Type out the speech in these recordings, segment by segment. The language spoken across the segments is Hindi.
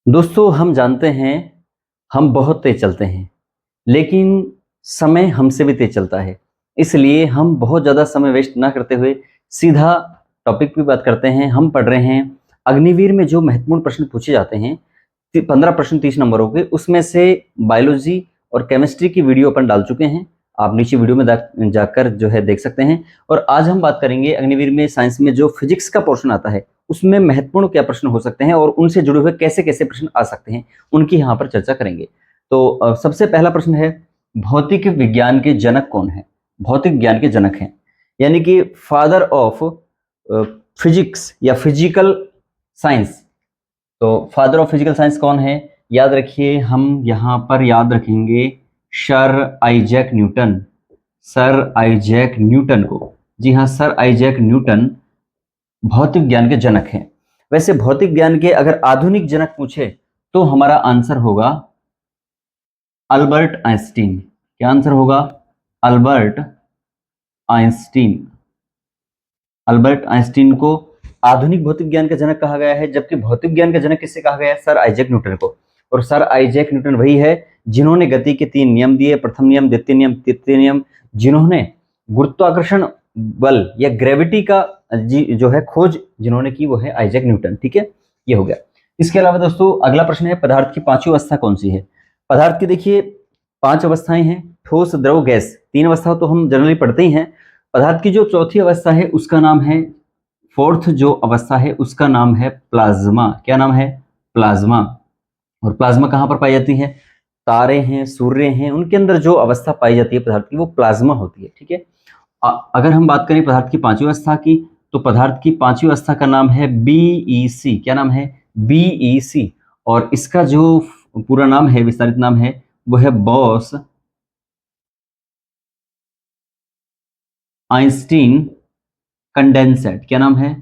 दोस्तों, हम जानते हैं हम बहुत तेज चलते हैं, लेकिन समय हमसे भी तेज चलता है। इसलिए हम बहुत ज़्यादा समय वेस्ट ना करते हुए सीधा टॉपिक पे बात करते हैं। हम पढ़ रहे हैं अग्निवीर में जो महत्वपूर्ण प्रश्न पूछे जाते हैं, 15 प्रश्न 30 नंबरों के, उसमें से बायोलॉजी और केमिस्ट्री की वीडियो अपन डाल चुके हैं। आप नीचे वीडियो में जाकर जो है देख सकते हैं। और आज हम बात करेंगे अग्निवीर में साइंस में जो फिजिक्स का पोर्शन आता है, उसमें महत्वपूर्ण क्या प्रश्न हो सकते हैं और उनसे जुड़े हुए कैसे कैसे प्रश्न आ सकते हैं, उनकी यहाँ पर चर्चा करेंगे। तो सबसे पहला प्रश्न है, भौतिक विज्ञान के जनक कौन है? भौतिक ज्ञान के जनक हैं, यानी कि फादर ऑफ फिजिक्स या फिजिकल साइंस। तो फादर ऑफ फिजिकल साइंस कौन है? याद रखिए, हम यहाँ पर याद रखेंगे sir Isaac Newton. Sir Isaac Newton को, जी हाँ, सर आइजैक न्यूटन भौतिक ज्ञान के जनक हैं। वैसे भौतिक ज्ञान के अगर आधुनिक जनक पूछे तो हमारा आंसर होगा अल्बर्ट आइंस्टीन। क्या आंसर होगा? Albert Einstein. अल्बर्ट आइंस्टीन को आधुनिक भौतिक ज्ञान का जनक कहा गया है, जबकि भौतिक ज्ञान का जनक किससे कहा गया है? सर आइजैक न्यूटन को। और सर आइजैक न्यूटन वही है जिन्होंने गति के 3 नियम दिए, प्रथम नियम, द्वितीय नियम, तृतीय नियम, जिन्होंने गुरुत्वाकर्षण बल या ग्रेविटी का जो है खोज जिन्होंने की, वो है आइजैक न्यूटन। ठीक है, ये हो गया। इसके अलावा दोस्तों अगला प्रश्न है, पदार्थ की पांचवी अवस्था कौन सी है? पदार्थ की देखिए 5 अवस्थाएं हैं, ठोस, द्रव, गैस। 3 अवस्था तो हम जनरली पढ़ते ही हैं। पदार्थ की जो चौथी अवस्था है उसका नाम है, फोर्थ जो अवस्था है उसका नाम है प्लाज्मा। क्या नाम है? प्लाज्मा। और प्लाज्मा कहाँ पर पाई जाती है? तारे हैं, सूर्य हैं, उनके अंदर जो अवस्था पाई जाती है पदार्थ की, वो प्लाज्मा होती है। ठीक है, अगर हम बात करें पदार्थ की पांचवी अवस्था की, तो पदार्थ की पांचवी अवस्था का नाम है बीईसी। क्या नाम है? बीईसी। और इसका जो पूरा नाम है, विस्तारित नाम है, वो है बॉस आइंस्टीन कंडेंसेट। क्या नाम है?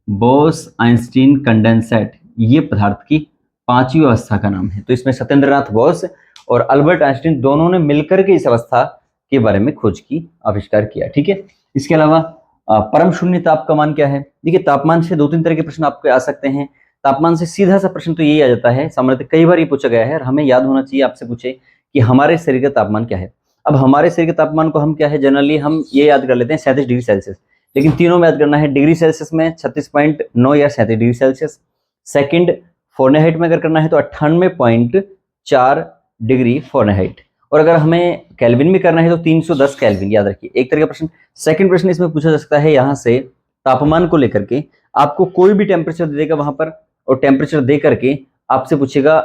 Boss Einstein condensate. ये पदार्थ की पांचवी अवस्था का नाम है। तो इसमें सत्येंद्रनाथ बोस और अल्बर्ट आइंस्टीन दोनों ने मिलकर के इस अवस्था के बारे में खोज की, आविष्कार किया। ठीक है, इसके अलावा परम शून्य ताप का मान क्या है? देखिए, तापमान से 2-3 तरह के प्रश्न आपके आ सकते हैं। तापमान से सीधा सा प्रश्न तो यही आ जाता है, सामान्यतः कई बार ये पूछा गया है और हमें याद होना चाहिए, आपसे पूछे कि हमारे शरीर का तापमान क्या है। अब हमारे शरीर के तापमान को हम क्या है, जनरली हम ये याद कर लेते हैं 37 डिग्री सेल्सियस, लेकिन तीनों में याद करना है। डिग्री सेल्सियस में 36.9 या 37 डिग्री सेल्सियस। सेकंड फ़ारेनहाइट में अगर करना है तो 98.4 डिग्री फ़ारेनहाइट। और अगर हमें केल्विन में करना है तो 310 केल्विन। याद रखिए, एक तरह का प्रश्न। सेकंड प्रश्न इसमें पूछा जा सकता है, यहाँ से तापमान को लेकर के आपको कोई भी टेम्परेचर दे देगा वहां पर, और टेम्परेचर दे करके आपसे पूछेगा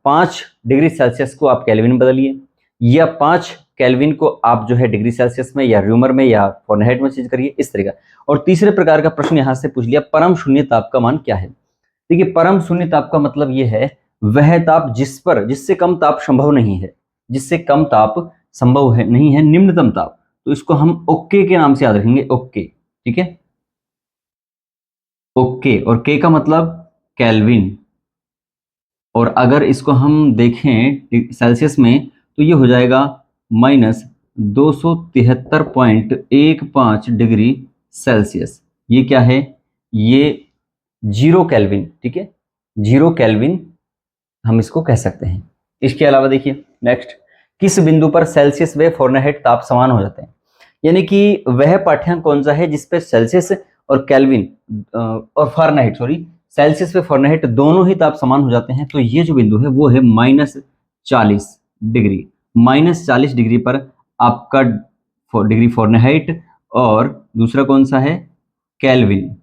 5 डिग्री सेल्सियस को आप केल्विन में बदलिए, या 5 केल्विन को आप जो है डिग्री सेल्सियस में या र्यूमर में या फ़ारेनहाइट में चेंज करिए, इस तरह का। और तीसरे प्रकार का प्रश्न यहाँ से पूछ लिया, परम शून्य ताप का मान क्या है? देखिए, परम शून्य ताप का मतलब ये है, वह ताप जिससे कम ताप संभव नहीं है, जिससे कम ताप संभव है नहीं है, निम्नतम ताप। तो इसको हम ओके के नाम से याद रखेंगे, ओके। ठीक है, ओके। और के का मतलब केल्विन। और अगर इसको हम देखें सेल्सियस में तो ये हो जाएगा -273.15 डिग्री सेल्सियस। ये क्या है? ये 0 केल्विन। ठीक है, 0 केल्विन हम इसको कह सकते हैं। इसके अलावा देखिए नेक्स्ट, किस बिंदु पर सेल्सियस व फ़ारेनहाइट ताप समान हो जाते हैं? यानी कि वह पाठ्यांक कौन सा है जिसपे सेल्सियस और केल्विन और फ़ारेनहाइट, सॉरी, सेल्सियस व फ़ारेनहाइट दोनों ही ताप समान हो जाते हैं? तो ये जो बिंदु है वो है -40 डिग्री। -40 डिग्री पर आपका डिग्री फ़ारेनहाइट, और दूसरा कौन सा है? केल्विन।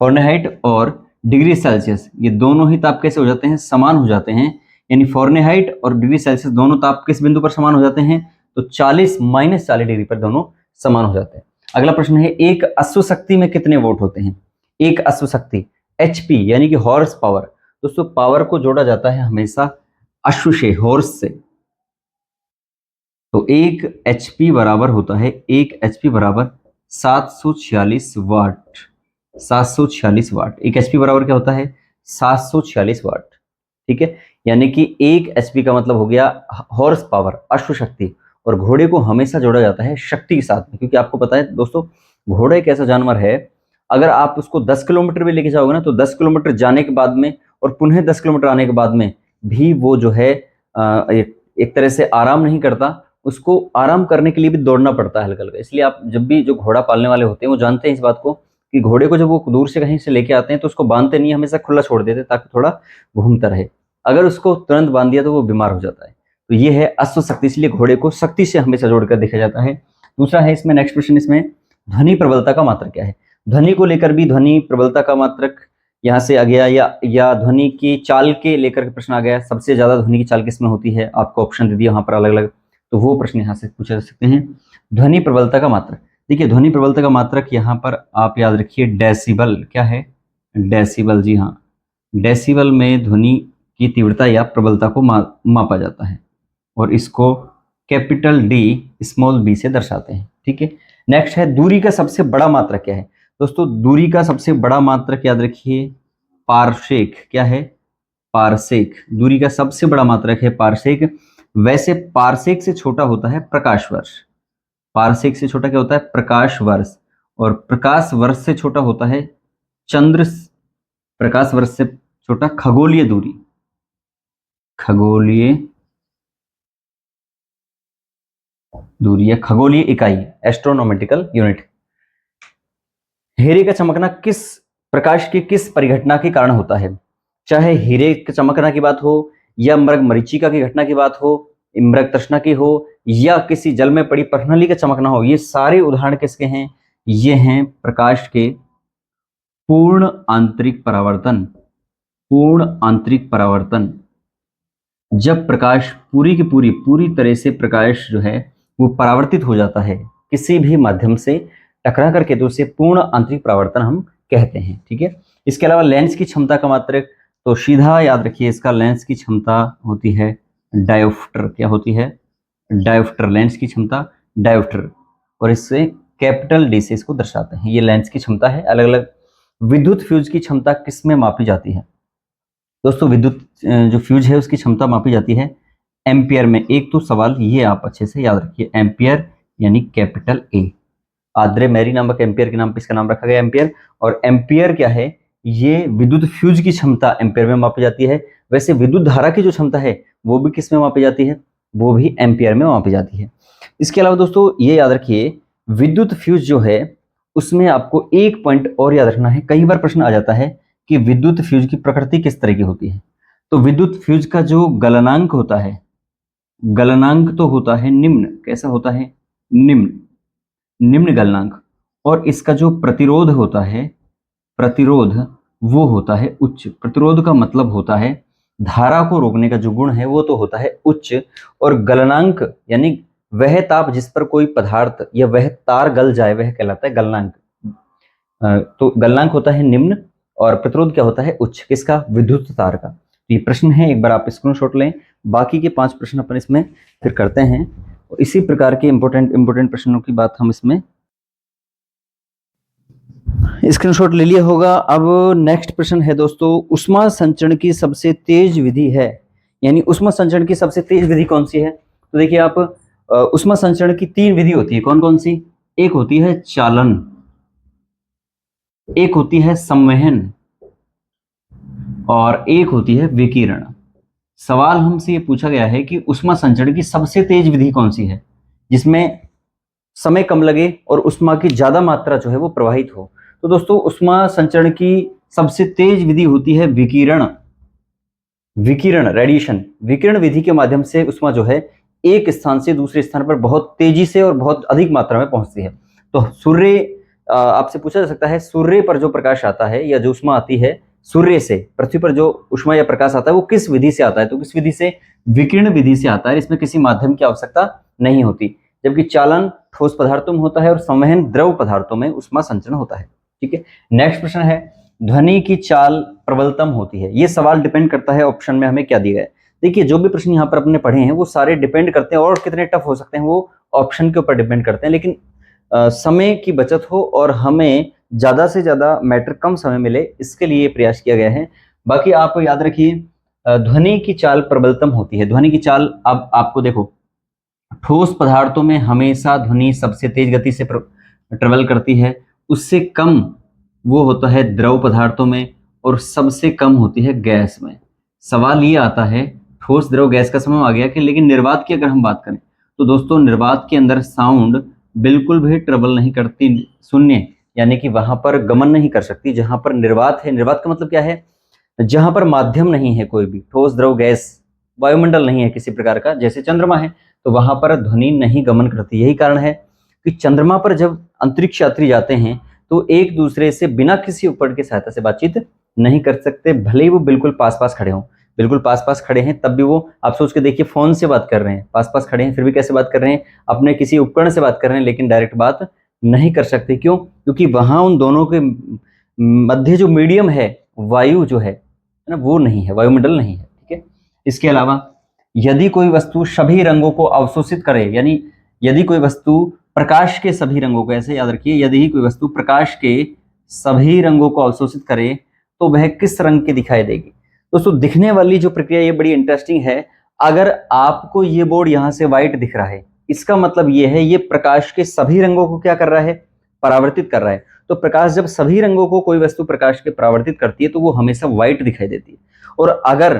फ़ारेनहाइट और डिग्री सेल्सियस, ये दोनों ही ताप कैसे हो जाते हैं? समान हो जाते हैं। यानी फ़ारेनहाइट और डिग्री सेल्सियस दोनों ताप किस बिंदु पर समान हो जाते हैं? तो 40 -40 डिग्री पर दोनों समान हो जाते हैं। अगला प्रश्न है, एक अश्वशक्ति में कितने वोट होते हैं? एक अश्वशक्ति, HP यानी कि हॉर्स पावर। दोस्तों, पावर को जोड़ा जाता है हमेशा अश्व से, हॉर्स से। तो 1 HP बराबर होता है, 1 HP बराबर 746 वाट। 746 वाट। 1 HP बराबर क्या होता है? 746 वाट। ठीक है, यानी कि 1 HP का मतलब हो गया हॉर्स पावर, अश्व शक्ति। और घोड़े को हमेशा जोड़ा जाता है शक्ति के साथ में, क्योंकि आपको पता है दोस्तों, घोड़ा एक ऐसा जानवर है, अगर आप उसको 10 किलोमीटर भी लेके जाओगे ना, तो 10 किलोमीटर जाने के बाद में और पुनः 10 किलोमीटर आने के बाद में भी वो जो है एक तरह से आराम नहीं करता, उसको आराम करने के लिए भी दौड़ना पड़ता है हल्का हल्का। इसलिए आप जब भी जो घोड़ा पालने वाले होते हैं वो जानते हैं इस बात को कि घोड़े को जब वो दूर से कहीं से लेके आते हैं तो उसको बांधते नहीं, हमेशा खुला छोड़ देते ताकि थोड़ा घूमता रहे। अगर उसको तुरंत बांध दिया तो वो बीमार हो जाता है। तो ये है अश्व शक्ति, इसलिए घोड़े को शक्ति से हमेशा जोड़कर देखा जाता है। दूसरा है इसमें नेक्स्ट प्रश्न, इसमें ध्वनि प्रबलता का मात्रक क्या है। ध्वनि को लेकर भी ध्वनि प्रबलता का मात्रक यहाँ से आ गया, या ध्वनि की चाल के लेकर के प्रश्न आ गया, सबसे ज्यादा ध्वनि की चाल किसमें होती है, आपको ऑप्शन दे दिया वहां पर अलग अलग, तो वो प्रश्न यहाँ से पूछे जा सकते हैं। ध्वनि प्रबलता का मात्रक, देखिए ध्वनि प्रबलता का मात्रक यहाँ पर आप याद रखिए डेसिबल। क्या है? डेसिबल, जी हाँ, डेसिबल में ध्वनि की तीव्रता या प्रबलता को मापा जाता है और इसको कैपिटल डी स्मॉल बी से दर्शाते हैं। ठीक है, नेक्स्ट है दूरी का सबसे बड़ा मात्रक क्या है। दोस्तों दूरी का सबसे बड़ा मात्रक याद रखिए पारसेक। क्या है? पारसेक। दूरी का सबसे बड़ा मात्रक है पारसेक। वैसे पारसेक से छोटा होता है प्रकाश वर्ष। पारसेक से छोटा क्या होता है? प्रकाश वर्ष। और प्रकाश वर्ष से छोटा होता है चंद्र, प्रकाश वर्ष से छोटा खगोलीय दूरी, खगोलीय दूरी या खगोलीय इकाई, एस्ट्रोनॉमिकल यूनिट। हीरे का चमकना किस प्रकाश की किस परिघटना के कारण होता है? चाहे हीरे के चमकना की बात हो, या मृग मरीचिका की घटना की बात हो, मृग तृष्णा की हो, या किसी जल में पड़ी प्रणाली का चमकना हो, ये सारे उदाहरण किसके हैं? ये हैं प्रकाश के पूर्ण आंतरिक परावर्तन। पूर्ण आंतरिक परावर्तन, जब प्रकाश पूरी की पूरी तरह से प्रकाश जो है वो परावर्तित हो जाता है किसी भी माध्यम से टकरा करके, तो उसे पूर्ण आंतरिक परावर्तन हम कहते हैं। ठीक है, इसके अलावा लेंस की क्षमता का मात्रक, तो सीधा याद रखिए इसका लेंस की क्षमता होती है डायोप्टर। क्या होती है? डायोप्टर, लेंस की क्षमता डायोप्टर, और इससे कैपिटल डी से इसको दर्शाते हैं। ये लेंस की क्षमता है। अलग अलग विद्युत फ्यूज की क्षमता किस में मापी जाती है? दोस्तों विद्युत जो फ्यूज है उसकी क्षमता मापी जाती है एम्पियर में। एक तो सवाल ये आप अच्छे से याद रखिए, एम्पियर यानी कैपिटल ए। आद्रे मैरी नामक एम्पियर के नाम पे इसका नाम रखा गया एम्पियर। और एम्पियर क्या है? ये विद्युत फ्यूज की क्षमता एम्पियर में मापी जाती है। वैसे विद्युत धारा की जो क्षमता है वो भी किस में मापी जाती है? वो भी एम्पियर में मापी जाती है। इसके अलावा दोस्तों ये याद रखिए विद्युत फ्यूज जो है उसमें आपको एक पॉइंट और याद रखना है, कई बार प्रश्न आ जाता है कि विद्युत फ्यूज की प्रकृति किस तरह की होती है। तो विद्युत फ्यूज का जो गलनांक होता है, गलनांक तो होता है निम्न। कैसा होता है? निम्न गलनांक। और इसका जो प्रतिरोध होता है, प्रतिरोध वो होता है उच्च। प्रतिरोध का मतलब होता है धारा को रोकने का जो गुण है वो तो होता है उच्च। और गलनांक यानी वह ताप जिस पर कोई पदार्थ या वह तार गल जाए वह कहलाता है गलनांक। तो गलनांक होता है निम्न और प्रतिरोध क्या होता है? उच्च। किसका? विद्युत तार का। तो ये प्रश्न है, एक बार आप स्क्रीनशॉट लें। बाकी के 5 प्रश्न अपन इसमें फिर करते हैं और इसी प्रकार के इंपोर्टेंट प्रश्नों की बात हम इसमें स्क्रीनशॉट ले लिया होगा। अब नेक्स्ट प्रश्न है दोस्तों, ऊष्मा संचरण की सबसे तेज विधि है, यानी ऊष्मा संचरण की सबसे तेज विधि कौन सी है? तो देखिए आप ऊष्मा संचरण की 3 विधि होती है। कौन कौन सी? एक होती है चालन, एक होती है संवहन और एक होती है विकिरण। सवाल हमसे ये पूछा गया है कि ऊष्मा संचरण की सबसे तेज विधि कौन सी है जिसमें समय कम लगे और ऊष्मा की ज्यादा मात्रा जो है वो प्रवाहित हो। तो दोस्तों ऊष्मा संचरण की सबसे तेज विधि होती है विकिरण। विकिरण, रेडिएशन, विकिरण विधि के माध्यम से ऊष्मा जो है एक स्थान से दूसरे स्थान पर बहुत तेजी से और बहुत अधिक मात्रा में पहुंचती है। तो सूर्य, आपसे पूछा जा सकता है सूर्य पर जो प्रकाश आता है या जो ऊष्मा आती है सूर्य से, पृथ्वी पर जो ऊष्मा या प्रकाश आता है वो किस विधि से आता है? तो किस विधि से? विकिरण विधि से आता है। इसमें किसी माध्यम की आवश्यकता नहीं होती। जबकि चालन ठोस पदार्थों में होता है और संवहन द्रव पदार्थों में ऊष्मा संचरण होता है। ठीक है, नेक्स्ट प्रश्न है ध्वनि की चाल प्रबलतम होती है। ये सवाल डिपेंड करता है ऑप्शन में हमें क्या दिया गया है। देखिए जो भी प्रश्न यहाँ पर अपने पढ़े हैं वो सारे डिपेंड करते हैं, और कितने टफ हो सकते हैं वो ऑप्शन के ऊपर डिपेंड करते हैं। लेकिन समय की बचत हो और हमें ज्यादा से ज्यादा मैटर कम समय मिले, इसके लिए प्रयास किया गया है। बाकी आप याद रखिए ध्वनि की चाल प्रबलतम होती है। ध्वनि की चाल, अब आपको देखो ठोस पदार्थों में हमेशा ध्वनि सबसे तेज गति से ट्रेवल करती है, उससे कम वो होता है द्रव पदार्थों में, और सबसे कम होती है गैस में। सवाल ये आता है, ठोस द्रव गैस का समूह आ गया कि, लेकिन निर्वात की अगर हम बात करें तो दोस्तों निर्वात के अंदर साउंड बिल्कुल भी ट्रबल नहीं करती, शून्य यानी कि वहां पर गमन नहीं कर सकती। जहां पर निर्वात है, निर्वात का मतलब क्या है, जहां पर माध्यम नहीं है, कोई भी ठोस द्रव गैस वायुमंडल नहीं है किसी प्रकार का, जैसे चंद्रमा है, तो वहां पर ध्वनि नहीं गमन करती। यही कारण है कि चंद्रमा पर जब अंतरिक्ष यात्री जाते हैं तो एक दूसरे से बिना किसी उपकरण की सहायता से बातचीत नहीं कर सकते, भले ही वो बिल्कुल पास पास खड़े हों। बिल्कुल पास पास खड़े हैं तब भी वो, आप सोच के देखिए, फोन से बात कर रहे हैं, पास पास खड़े हैं फिर भी कैसे बात कर रहे हैं, अपने किसी उपकरण से बात कर रहे हैं, लेकिन डायरेक्ट बात नहीं कर सकते। क्यों? क्योंकि वहां उन दोनों के मध्य जो मीडियम है, वायु जो है ना, वो नहीं है, वायुमंडल नहीं है। ठीक है। इसके अलावा यदि कोई वस्तु सभी रंगों को अवशोषित करे, यानी यदि कोई वस्तु प्रकाश के सभी रंगों को, ऐसे याद रखिए, यदि ही कोई वस्तु प्रकाश के सभी रंगों को अवशोषित करे तो वह किस रंग की दिखाई देगी। दोस्तों दिखने वाली जो प्रक्रिया ये बड़ी इंटरेस्टिंग है। अगर आपको ये बोर्ड यहाँ से व्हाइट दिख रहा है, इसका मतलब ये है ये प्रकाश के सभी रंगों को क्या कर रहा है, परावर्तित कर रहा है। तो प्रकाश जब सभी रंगों को कोई वस्तु प्रकाश के परावर्तित करती है तो वो हमेशा व्हाइट दिखाई देती है। और अगर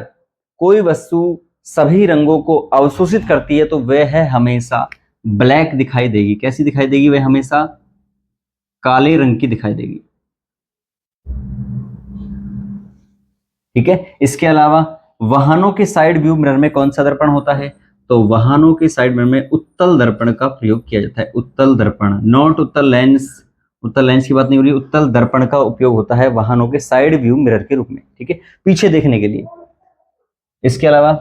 कोई वस्तु सभी रंगों को अवशोषित करती है तो वह है हमेशा ब्लैक दिखाई देगी। कैसी दिखाई देगी? वह हमेशा काले रंग की दिखाई देगी। ठीक है। इसके अलावा वाहनों के साइड व्यू मिरर में कौन सा दर्पण होता है? तो वाहनों के साइड मिरर में उत्तल दर्पण का प्रयोग किया जाता है। उत्तल दर्पण, नॉट उत्तल लेंस, उत्तल लेंस की बात नहीं हो रही, उत्तल दर्पण का उपयोग होता है वाहनों के साइड व्यू मिरर के रूप में। ठीक है, पीछे देखने के लिए। इसके अलावा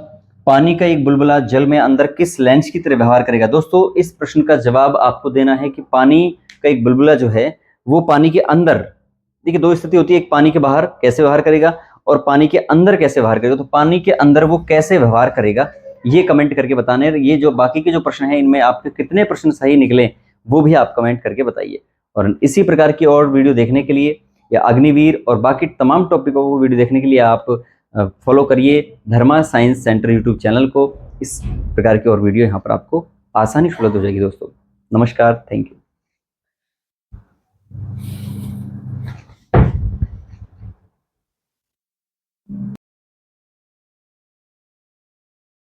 पानी का एक बुलबुला जल में अंदर किस लेंस की तरह व्यवहार करेगा? दोस्तों इस प्रश्न का जवाब आपको देना है कि पानी का एक बुलबुला जो है वो पानी के अंदर, देखिए दो स्थिति होती है, एक पानी के बाहर कैसे व्यवहार करेगा और पानी के अंदर कैसे व्यवहार करेगा। तो पानी के अंदर वो कैसे व्यवहार करेगा ये कमेंट करके बताने। ये जो बाकी के जो प्रश्न हैं इनमें आपके कितने प्रश्न सही निकले वो भी आप कमेंट करके बताइए। और इसी प्रकार की और वीडियो देखने के लिए या अग्निवीर और बाकी तमाम टॉपिकों को वीडियो देखने के लिए आप फॉलो करिए धर्मा साइंस सेंटर यूट्यूब चैनल को। इस प्रकार की और वीडियो यहाँ पर आपको आसानी से उपलब्ध हो जाएगी दोस्तों। नमस्कार, थैंक यू।